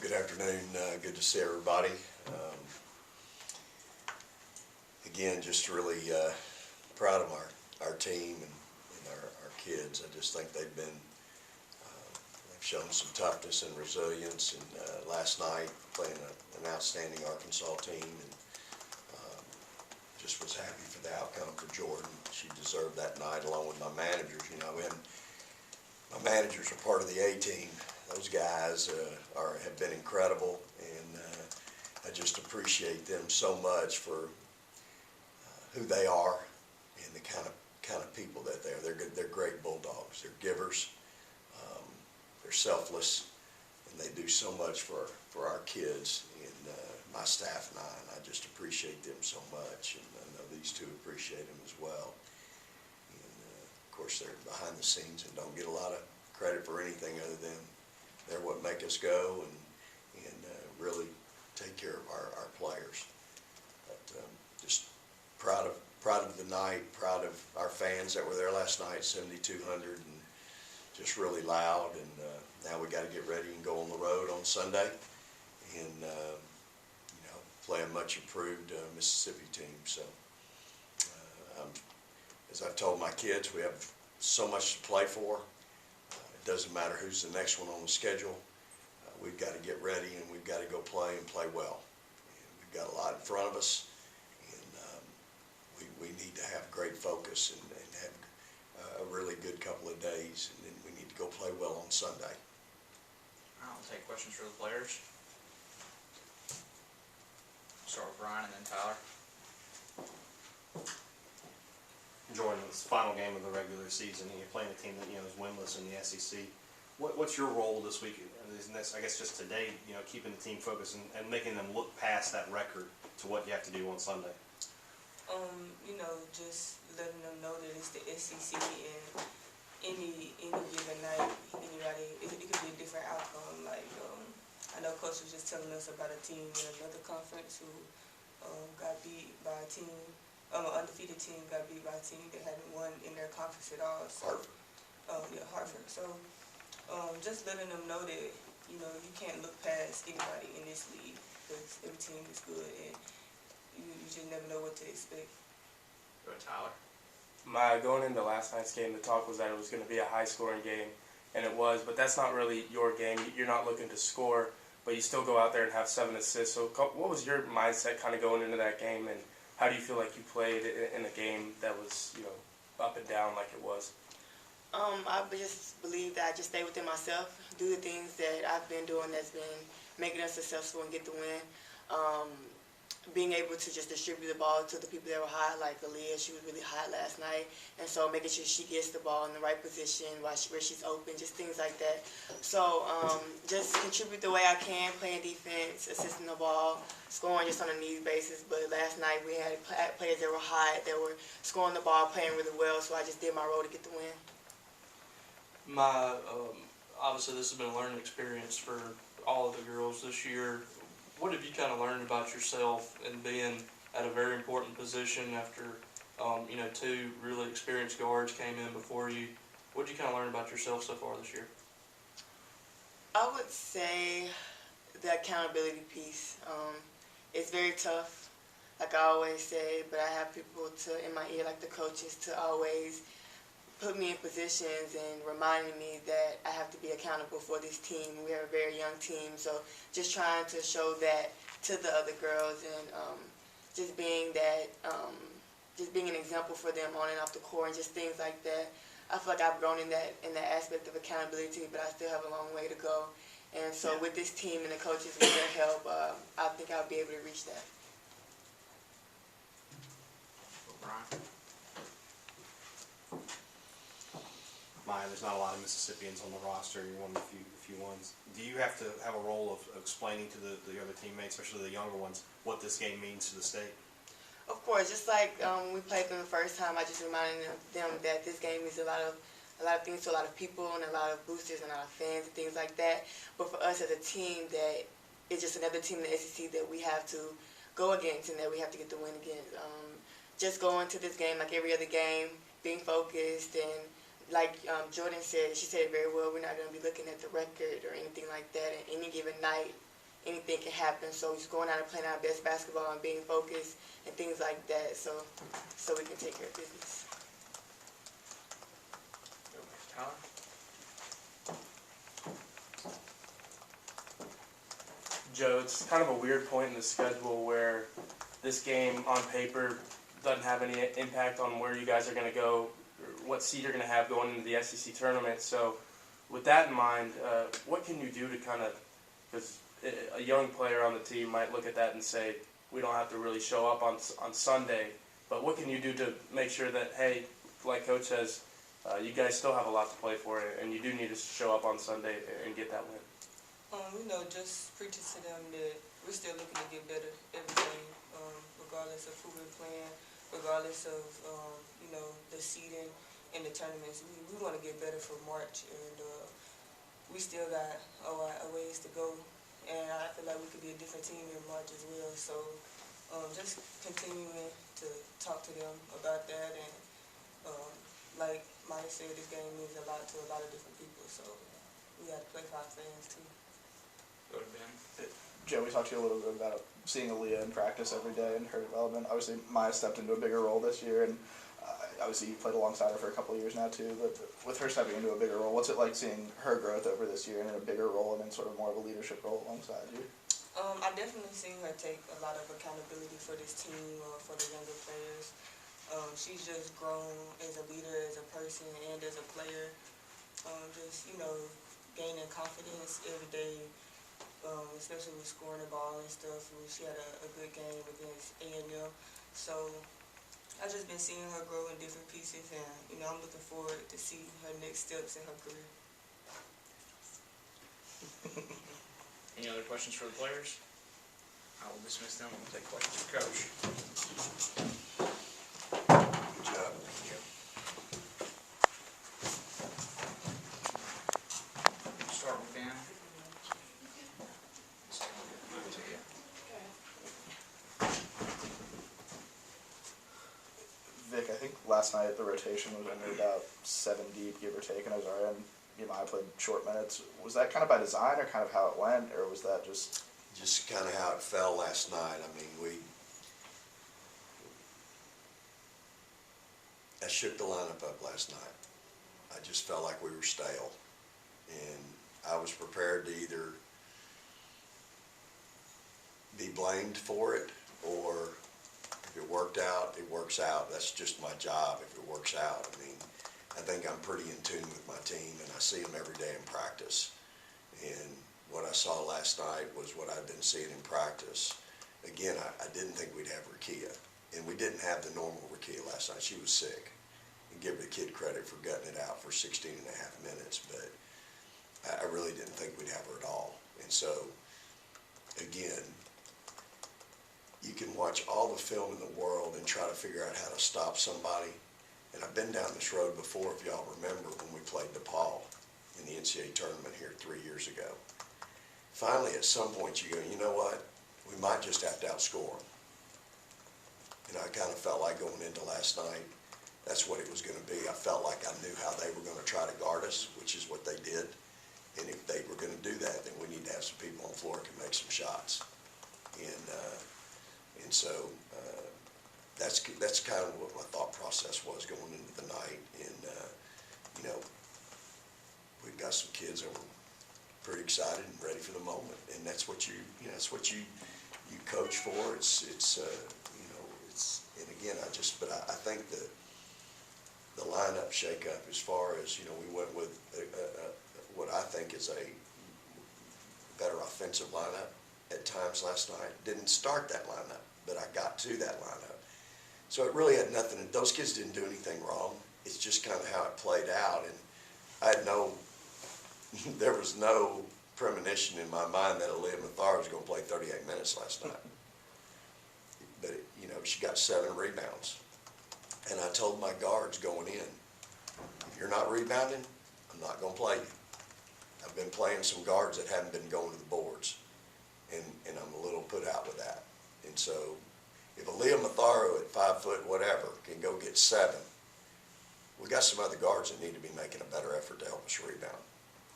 Good afternoon. Good to see everybody. Again, just really proud of our team and our kids. I just think they've shown some toughness and resilience. And last night, playing an outstanding Arkansas team, and just was happy for the outcome for Jordan. She deserved that night, along with my managers. You know, and my managers are part of the A team. Those guys have been incredible, and I just appreciate them so much for who they are and the kind of people that they are. They're great bulldogs. They're givers. They're selfless, and they do so much for our kids and my staff and I just appreciate them so much, and I know these two appreciate them as well. And of course, they're behind the scenes and don't get a lot of credit for anything other than they're what make us go and really take care of our players. But just proud of the night, proud of our fans that were there last night, 7,200, and just really loud. And now we got to get ready and go on the road on Sunday and play a much improved Mississippi team. So as I've told my kids, we have so much to play for. It doesn't matter who's the next one on the schedule. We've got to get ready, and we've got to go play and play well. And we've got a lot in front of us, and we need to have great focus and have a really good couple of days, and then we need to go play well on Sunday. I'll take questions for the players. Start with Brian and then Tyler. Jordan, it's the final game of the regular season, and you're playing a team that is winless in the SEC. What's your role this week? I guess just today, keeping the team focused and making them look past that record to what you have to do on Sunday. Just letting them know that it's the SEC, and any given night, it could be a different outcome. Like I know Coach was just telling us about a team in another conference who got beat by a team. An undefeated team got beat by a team that hadn't won in their conference at all. So, Hartford. So, just letting them know that, you can't look past anybody in this league because every team is good and you just never know what to expect. Go to Tyler. Going into last night's game, the talk was that it was going to be a high-scoring game, and it was, but that's not really your game. You're not looking to score, but you still go out there and have 7 assists. So what was your mindset kind of going into that game, and how do you feel like you played in a game that was, up and down like it was? I just believe that I just stay within myself, do the things that I've been doing that's been making us successful and get the win. Being able to just distribute the ball to the people that were hot, like Aaliyah, she was really hot last night, and so making sure she gets the ball in the right position where she's open, just things like that. So just contribute the way I can, playing defense, assisting the ball, scoring just on a need basis. But last night we had players that were hot, that were scoring the ball, playing really well, so I just did my role to get the win. Obviously this has been a learning experience for all of the girls this year. What have you kind of learned about yourself and being at a very important position after, 2 really experienced guards came in before you? What did you kind of learn about yourself so far this year? I would say the accountability piece. It's very tough, like I always say, but I have people in my ear, like the coaches, to always put me in positions and reminding me that I have to be accountable for this team. We are a very young team, so just trying to show that to the other girls, and just being an example for them on and off the court, and just things like that. I feel like I've grown in that aspect of accountability, but I still have a long way to go. And so with this team and the coaches, with their help, I think I'll be able to reach that. Brian. Myah, there's not a lot of Mississippians on the roster. You're one of the few ones. Do you have to have a role of explaining to the other teammates, especially the younger ones, what this game means to the state? Of course, just like we played them the first time, I just reminded them that this game means a lot of things to a lot of people and a lot of boosters and a lot of fans and things like that. But for us as a team, that it's just another team in the SEC that we have to go against and that we have to get the win against. Just going to this game like every other game, being focused, and like Jordan said, she said it very well, we're not going to be looking at the record or anything like that. And any given night, anything can happen. So just going out and playing our best basketball and being focused and things like that, so we can take care of business. Go back to Tyler. Joe, it's kind of a weird point in the schedule where this game on paper doesn't have any impact on where you guys are going to go, or what seed you're going to have going into the SEC tournament. So with that in mind, what can you do to kind of, because a young player on the team might look at that and say, we don't have to really show up on Sunday, but what can you do to make sure that, hey, like Coach says, you guys still have a lot to play for, and you do need to show up on Sunday and get that win? Just preaching to them that we're still looking to get better every game, regardless of who we're playing, regardless of, the seeding in the tournaments. We want to get better for March, and we still got a ways to go. And I feel like we could be a different team in March as well. So just continuing to talk to them about that. And like Myah said, this game means a lot to a lot of different people. So we got to play for our fans too. Go to Ben. Joe, we talked to you a little bit about seeing Aaliyah in practice every day and her development. Obviously, Myah stepped into a bigger role this year, and obviously you played alongside her for a couple of years now too. But with her stepping into a bigger role, what's it like seeing her growth over this year and in a bigger role and in sort of more of a leadership role alongside you? I definitely seen her take a lot of accountability for this team, for the younger players. She's just grown as a leader, as a person, and as a player. Gaining confidence every day, especially with scoring the ball and stuff. She had a good game against A&M. So I've just been seeing her grow in different pieces, and I'm looking forward to see her next steps in her career. Any other questions for the players? I will dismiss them and we'll take questions for Coach. Good job. Start with Ben. Vic, I think last night the rotation was under about 7 deep, give or take, and I was already I played short minutes. Was that kind of by design or kind of how it went, or was that just... Just kind of how it fell last night. I mean, I shook the lineup up last night. I just felt like we were stale. And I was prepared to either be blamed for it, or if it worked out, it works out. That's just my job if it works out. I mean, I think I'm pretty in tune with my team, and I see them every day in practice. And what I saw last night was what I've been seeing in practice. Again, I didn't think we'd have Rakia, and we didn't have the normal Rakia last night. She was sick. And give the kid credit for gutting it out for 16 and a half minutes, but I really didn't think we'd have her at all. And so, again, you can watch all the film in the world and try to figure out how to stop somebody. And I've been down this road before, if y'all remember, when we played DePaul in the NCAA tournament here 3 years ago. Finally, at some point, you go, you know what? We might just have to outscore them. I kind of felt like going into last night, that's what it was going to be. I felt like I knew how they were going to try to guard us, which is what they did. And if they were going to do that, then we need to have some people on the floor who can make some shots. And so that's kind of what my thought process was going into the night. And we've got some kids that were pretty excited and ready for the moment. And that's what you coach for. It's and again, I think the lineup shakeup, as far as, we went with what I think is a better offensive lineup at times last night. Didn't start that lineup, but I got to that lineup. So it really had nothing, those kids didn't do anything wrong. It's just kind of how it played out. And I had there was no premonition in my mind that Aaliyah Mathar was going to play 38 minutes last night. But, she got 7 rebounds. And I told my guards going in, if you're not rebounding, I'm not going to play you. I've been playing some guards that haven't been going to the boards, and I'm a little put out with that. And so if Aaliyah Matharo at 5 foot whatever can go get 7, we got some other guards that need to be making a better effort to help us rebound.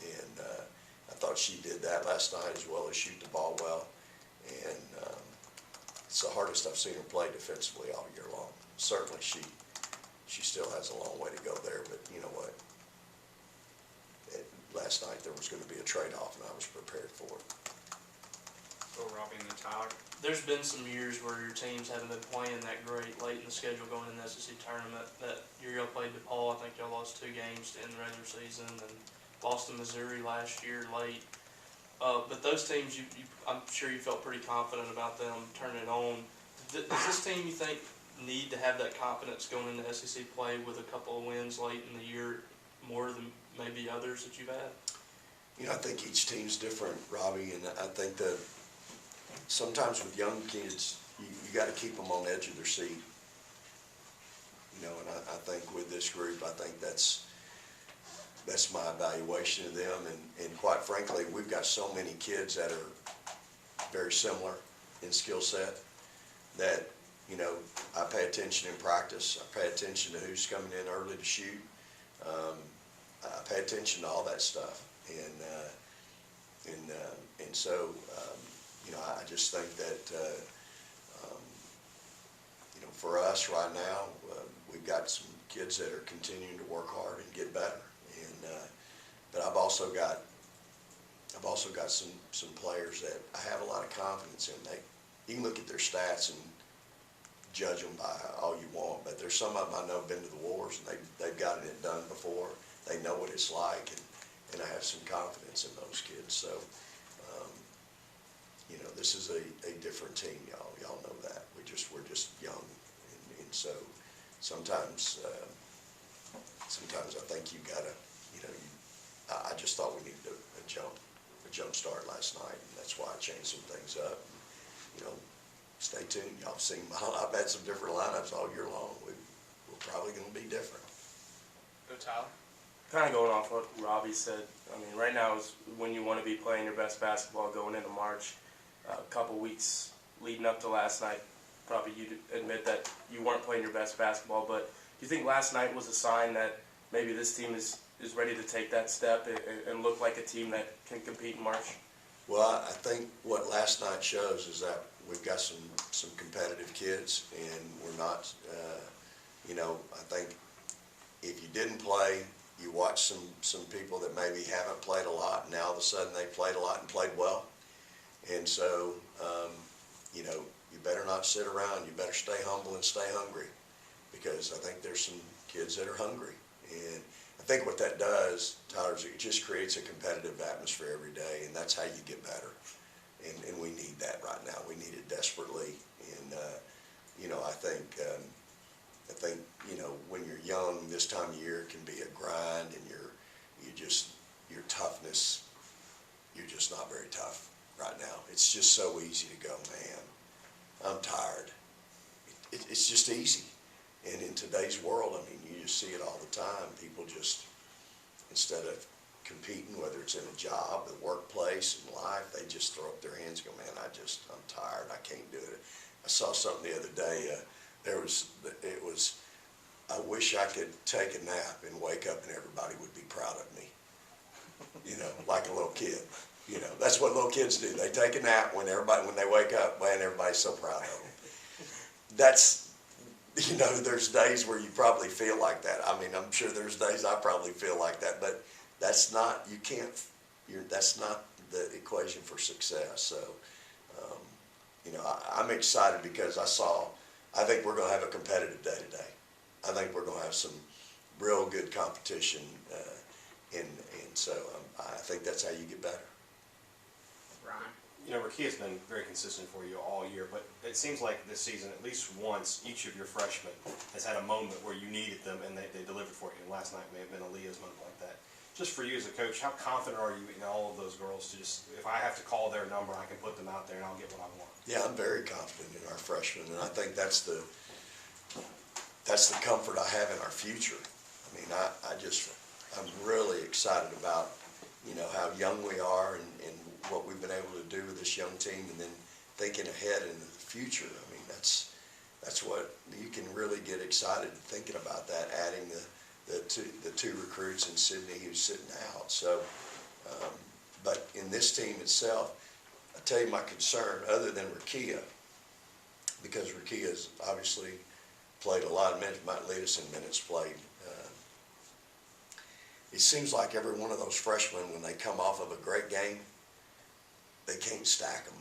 And I thought she did that last night as well as shoot the ball well. And it's the hardest I've seen her play defensively all year long. Certainly she still has a long way to go there, but you know what? Last night there was going to be a trade-off, and I was prepared for it. So Robbie and then Tyler. There's been some years where your teams haven't been playing that great late in the schedule going in the SEC tournament. That year y'all played DePaul, I think y'all lost 2 games in the regular season, and lost to Missouri last year late. But those teams, I'm sure you felt pretty confident about them turning it on. Does this team, you think, need to have that confidence going into SEC play with a couple of wins late in the year more than maybe others that you've had? You know, I think each team's different, Robbie, and I think that sometimes with young kids, you got to keep them on the edge of their seat. You know, and I think with this group, I think that's my evaluation of them. And quite frankly, we've got so many kids that are very similar in skill set that, you know, I pay attention in practice. I pay attention to who's coming in early to shoot. I pay attention to all that stuff. And so, you know, I just think that, you know, for us right now, we've got some kids that are continuing to work hard and get better. But I've also got some players that I have a lot of confidence in. You can look at their stats and judge them by all you want, but there's some of them I know have been to the wars and they've gotten it done before. They know what it's like, and I have some confidence in those kids. So, you know, this is a different team, y'all. Y'all know that. We're just young, and so sometimes I think you gotta, you know, I just thought we needed a jump start last night, and that's why I changed some things up. You know, stay tuned. Y'all have seen I've had some different lineups all year long. We're probably going to be different. Go Tyler. Kind of going off what Robbie said, I mean, right now is when you want to be playing your best basketball going into March. A couple weeks leading up to last night, probably you'd admit that you weren't playing your best basketball, but do you think last night was a sign that maybe this team is ready to take that step and look like a team that can compete in March? Well, I think what last night shows is that we've got some competitive kids, and we're not, you know, I think if you didn't play, you watch some people that maybe haven't played a lot, and now all of a sudden they played a lot and played well. And so, you know, you better not sit around. You better stay humble and stay hungry, because I think there's some kids that are hungry. And I think what that does, Tyler, is it just creates a competitive atmosphere every day, and that's how you get better. And we need that right now. We need it desperately. And, you know, I think, you know, when you're young, this time of year can be a grind, and your toughness, you're just not very tough right now. It's just so easy to go, man, I'm tired. It's just easy. And in today's world, I mean, you just see it all the time. People just, instead of competing, whether it's in a job, the workplace, in life, they just throw up their hands and go, man, I'm tired. I can't do it. I saw something the other day. I wish I could take a nap and wake up and everybody would be proud of me. You know, like a little kid. You know, that's what little kids do. They take a nap when they wake up, man, everybody's so proud of them. That's, you know, there's days where you probably feel like that. I mean, I'm sure there's days I probably feel like that, but that's not, that's not the equation for success. So, you know, I'm excited because I think we're going to have a competitive day today. I think we're going to have some real good competition, and so I think that's how you get better. Ryan. You know, Rakia's been very consistent for you all year, but it seems like this season, at least once, each of your freshmen has had a moment where you needed them and they delivered for you. And last night may have been Aaliyah's moment like that. Just for you as a coach, how confident are you in all of those girls to just, if I have to call their number, I can put them out there and I'll get what I want? Yeah, I'm very confident in our freshmen, and I think that's the comfort I have in our future. I mean, I'm really excited about, you know, how young we are and what we've been able to do with this young team, and then thinking ahead into the future. I mean, that's what you can really get excited thinking about that, adding the two recruits in Sydney who's sitting out. So But in this team itself, I tell you my concern, other than Rakia, because Rakia's obviously played a lot of minutes, might lead us in minutes played. It seems like every one of those freshmen, when they come off of a great game, they can't stack them,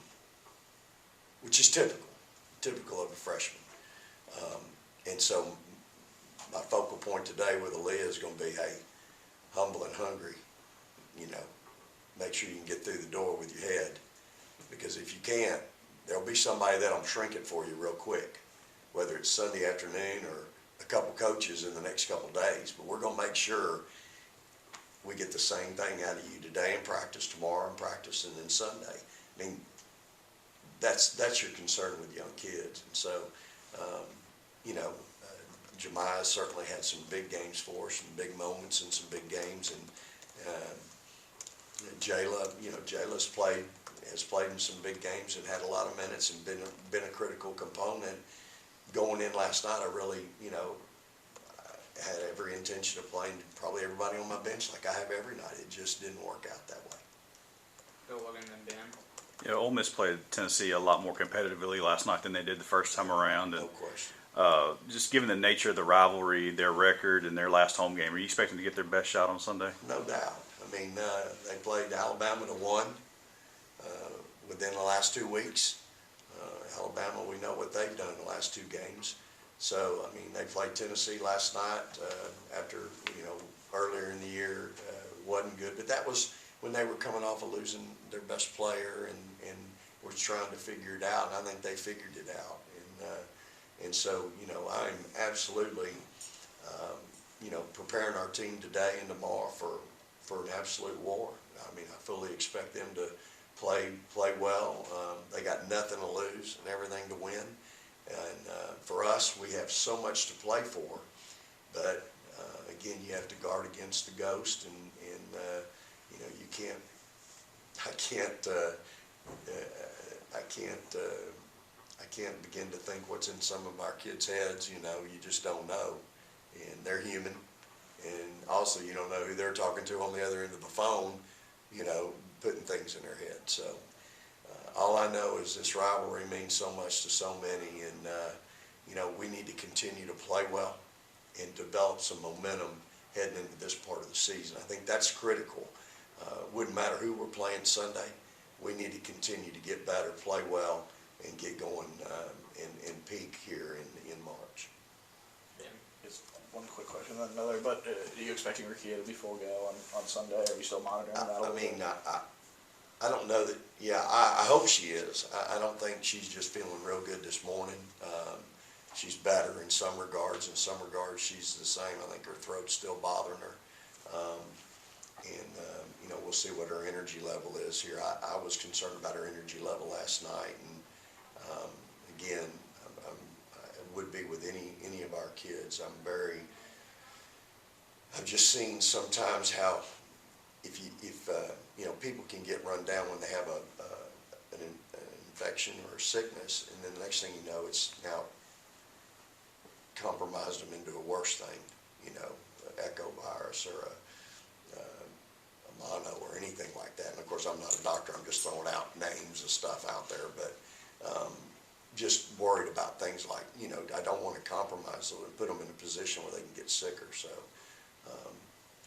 which is typical of a freshman. And so my focal point today with Aaliyah is going to be, hey, humble and hungry, you know, make sure you can get through the door with your head. Because if you can't, there'll be somebody that'll shrink it for you real quick, whether it's Sunday afternoon or a couple coaches in the next couple days. But we're going to make sure we get the same thing out of you today in practice, tomorrow in practice, and then Sunday. I mean, that's your concern with young kids. And so, you know, Myah certainly had some big games for us, some big moments and some big games. And Jayla, you know, Jayla's has played in some big games and had a lot of minutes and been a critical component. Going in last night, I really, you know, had every intention of playing probably everybody on my bench like I have every night. It just didn't work out that way. Bill Logan and then Ben. Yeah, Ole Miss played Tennessee a lot more competitively last night than they did the first time around. And No question. just given the nature of the rivalry, their record, and their last home game, are you expecting to get their best shot on Sunday? No doubt. I mean, they played Alabama to 1 within the last 2 weeks. Alabama, we know what they've done in the last 2 games. So, I mean, they played Tennessee last night after, you know, earlier in the year wasn't good. But that was when they were coming off of losing their best player and were trying to figure it out. And I think they figured it out. And so, you know, I'm absolutely, you know, preparing our team today and tomorrow for an absolute war. I mean, I fully expect them to play well. They got nothing to lose and everything to win. And for us, we have so much to play for. But again, you have to guard against the ghost, and you know, you can't. I can't begin to think what's in some of our kids' heads. You know, you just don't know, and they're human. And also, you don't know who they're talking to on the other end of the phone. You know, putting things in their head. So. All I know is this rivalry means so much to so many, and you know, we need to continue to play well and develop some momentum heading into this part of the season. I think that's critical. Wouldn't matter who we're playing Sunday. We need to continue to get better, play well, and get going and peak here in March. Ben. Just one quick question, then another. But are you expecting Rakia to be full go on Sunday? Are you still monitoring that? I mean, I don't know that, yeah, I hope she is. I don't think she's just feeling real good this morning. She's better in some regards. In some regards, she's the same. I think her throat's still bothering her. You know, we'll see what her energy level is here. I was concerned about her energy level last night. And again, I would be with any of our kids. I've just seen sometimes how if you know, people can get run down when they have an infection or a sickness, and then the next thing you know, it's now compromised them into a worse thing, you know, echo virus or a mono or anything like that. And of course, I'm not a doctor. I'm just throwing out names of stuff out there, but just worried about things like, you know, I don't want to compromise them and put them in a position where they can get sicker. So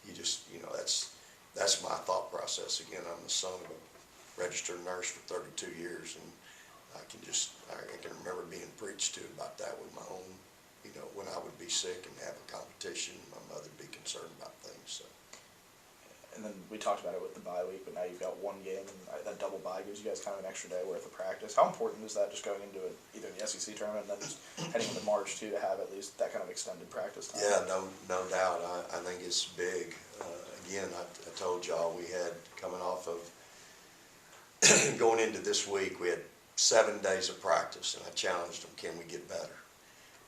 you know, that's my thought process. Again, I'm the son of a registered nurse for 32 years, and I can remember being preached to about that with my own, you know, when I would be sick and have a competition, my mother would be concerned about things. So. And then we talked about it with the bye week, but now you've got one game, and that double bye gives you guys kind of an extra day worth of practice. How important is that, just going into either the SEC tournament and then just heading into March too, to have at least that kind of extended practice time? Yeah, no doubt. I think it's big. Again, I told y'all we had, coming off of going into this week, we had 7 days of practice, and I challenged them, can we get better?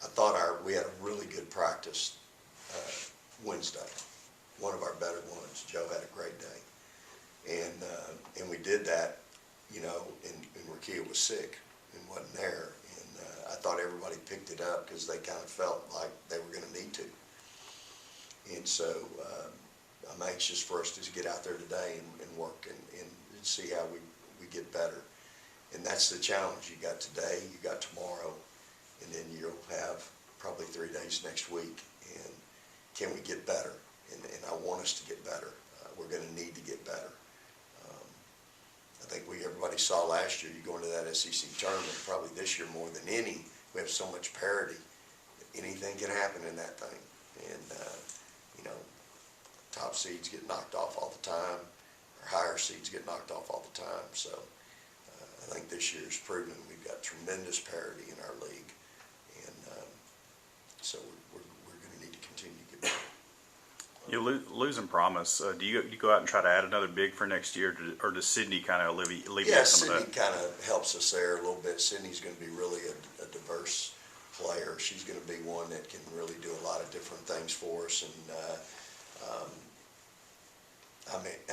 I thought we had a really good practice Wednesday, one of our better ones. Joe had a great day, and we did that, you know, and Rakia was sick and wasn't there, and I thought everybody picked it up because they kind of felt like they were going to need to, and so I'm anxious for us to get out there today and work and see how we get better. And that's the challenge. You got today, you got tomorrow, and then you'll have probably 3 days next week. And can we get better? And I want us to get better. We're going to need to get better. I think everybody saw last year, you go into that SEC tournament, probably this year more than any, we have so much parity. Anything can happen in that thing. And, top seeds get knocked off all the time, or higher seeds get knocked off all the time. So I think this year's proven we've got tremendous parity in our league. And so we're going to need to continue to get better. You losing promise. Do you go out and try to add another big for next year, or does Sydney kind of alleviate some of that? Sydney kind of helps us there a little bit. Sydney's going to be really a diverse player. She's going to be one that can really do a lot of different things for us, and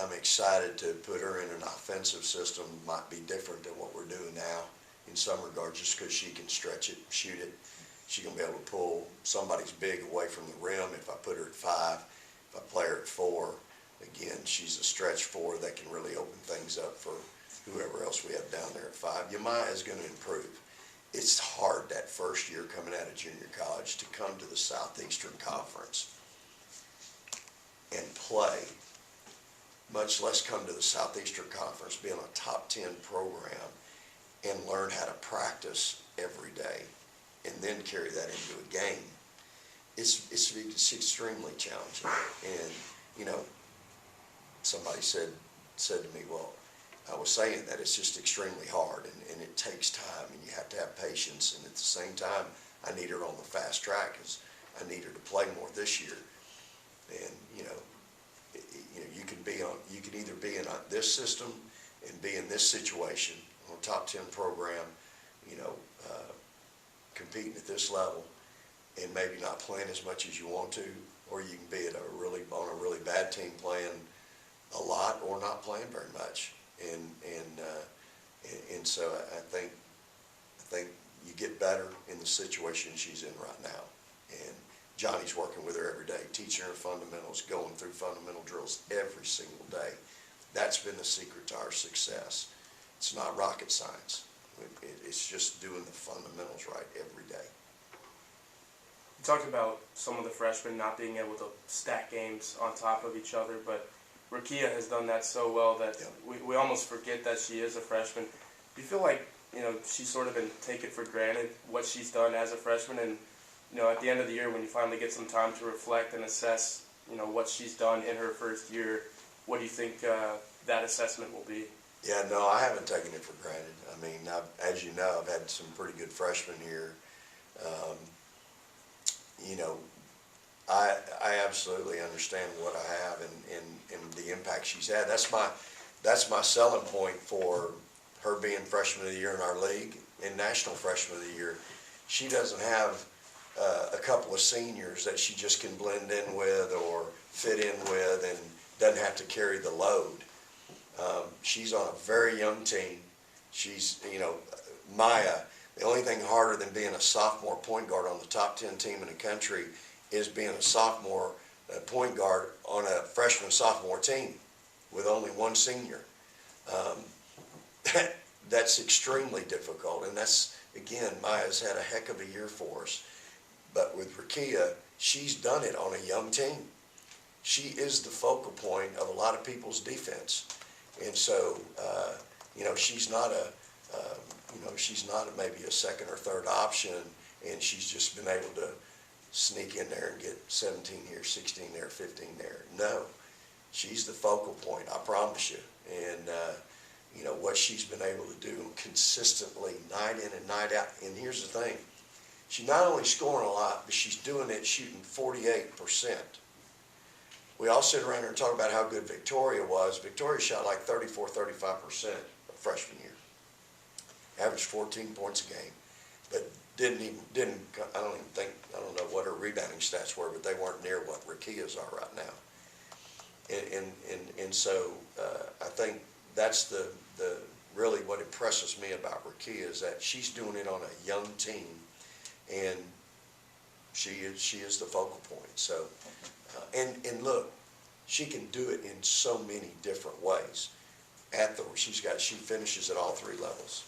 I'm excited to put her in an offensive system. Might be different than what we're doing now in some regards, just because she can stretch it, shoot it. She's going to be able to pull somebody's big away from the rim if I put her at 5. If I play her at 4, again, she's a stretch 4 that can really open things up for whoever else we have down there at 5. Myah is going to improve. It's hard that first year coming out of junior college to come to the Southeastern Conference and play, much less come to the Southeastern Conference, be on a top 10 program, and learn how to practice every day, and then carry that into a game. It's extremely challenging. And, somebody said to me, well, I was saying that it's just extremely hard, and it takes time, and you have to have patience. And at the same time, I need her on the fast track, because I need her to play more this year. And you can either be in this system and be in this situation on a top 10 program, competing at this level, and maybe not playing as much as you want to, or you can be on a really bad team playing a lot or not playing very much. And so I think you get better in the situation she's in right now. And Johnny's working with her every day, teaching her fundamentals, going through fundamental drills every single day. That's been the secret to our success. It's not rocket science. It's just doing the fundamentals right every day. You talked about some of the freshmen not being able to stack games on top of each other, but Rakia has done that so well that we almost forget that she is a freshman. Do you feel like, she's sort of been taken for granted what she's done as a freshman, and, at the end of the year when you finally get some time to reflect and assess, what she's done in her first year, what do you think that assessment will be? Yeah, no, I haven't taken it for granted. I mean, as you know, I've had some pretty good freshmen here. I absolutely understand what I have and the impact she's had. That's my selling point for her being freshman of the year in our league and national freshman of the year. She doesn't have a couple of seniors that she just can blend in with or fit in with and doesn't have to carry the load. She's on a very young team. She's, Myah, the only thing harder than being a sophomore point guard on the top 10 team in the country is being a sophomore point guard on a freshman-sophomore team with only one senior. That's extremely difficult, and that's, again, Myah's had a heck of a year for us. But with Rakia, she's done it on a young team. She is the focal point of a lot of people's defense. And so, she's not maybe a second or third option, and she's just been able to sneak in there and get 17 here, 16 there, 15 there. No, she's the focal point, I promise you. And, what she's been able to do consistently, night in and night out. And here's the thing. She's not only scoring a lot, but she's doing it shooting 48%. We all sit around here and talk about how good Victoria was. Victoria shot like 34, 35% of freshman year. Averaged 14 points a game, but I don't know what her rebounding stats were, but they weren't near what Rakia's are right now. And so I think that's the really what impresses me about Rakia is that she's doing it on a young team, and she is the focal point. So and look, she can do it in so many different ways. she finishes at all three levels.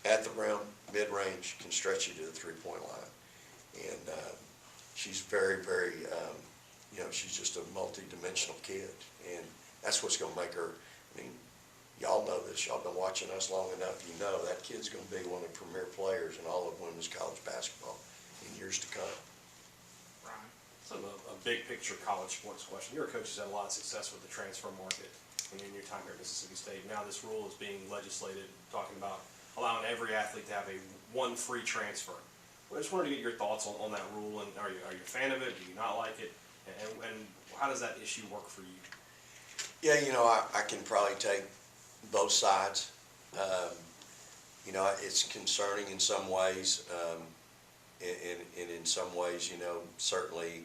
At the rim, mid-range, can stretch you to the three-point line. And she's very, very, she's just a multi-dimensional kid. And that's what's going to make her, I mean, y'all know this. Y'all been watching us long enough. You know that kid's going to be one of the premier players in all of women's college basketball in years to come. Ryan? So a big picture college sports question. Your coach has had a lot of success with the transfer market in your time here at Mississippi State. Now this rule is being legislated, talking about allowing every athlete to have one free transfer. I just wanted to get your thoughts on that rule, and are you a fan of it? Do you not like it? And how does that issue work for you? Yeah, I can probably take both sides. It's concerning in some ways, and in some ways, certainly,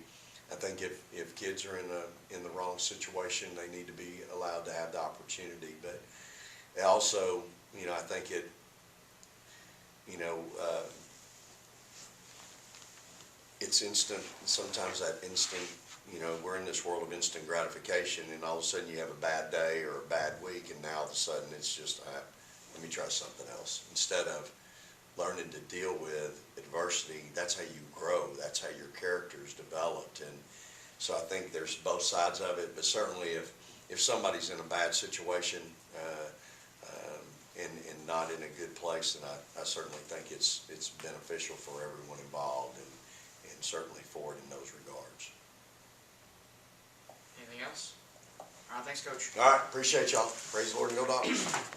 I think if kids are in the wrong situation, they need to be allowed to have the opportunity. But also, I think it, it's instant. Sometimes that instant, we're in this world of instant gratification, and all of a sudden you have a bad day or a bad week, and now all of a sudden it's just, let me try something else. Instead of learning to deal with adversity, that's how you grow. That's how your character is developed. And so I think there's both sides of it, but certainly if somebody's in a bad situation and not in a good place, then I certainly think it's beneficial for everyone involved, and certainly forward in those regards. Anything else? All right, thanks, Coach. All right, appreciate y'all. Praise the Lord and go Dogs.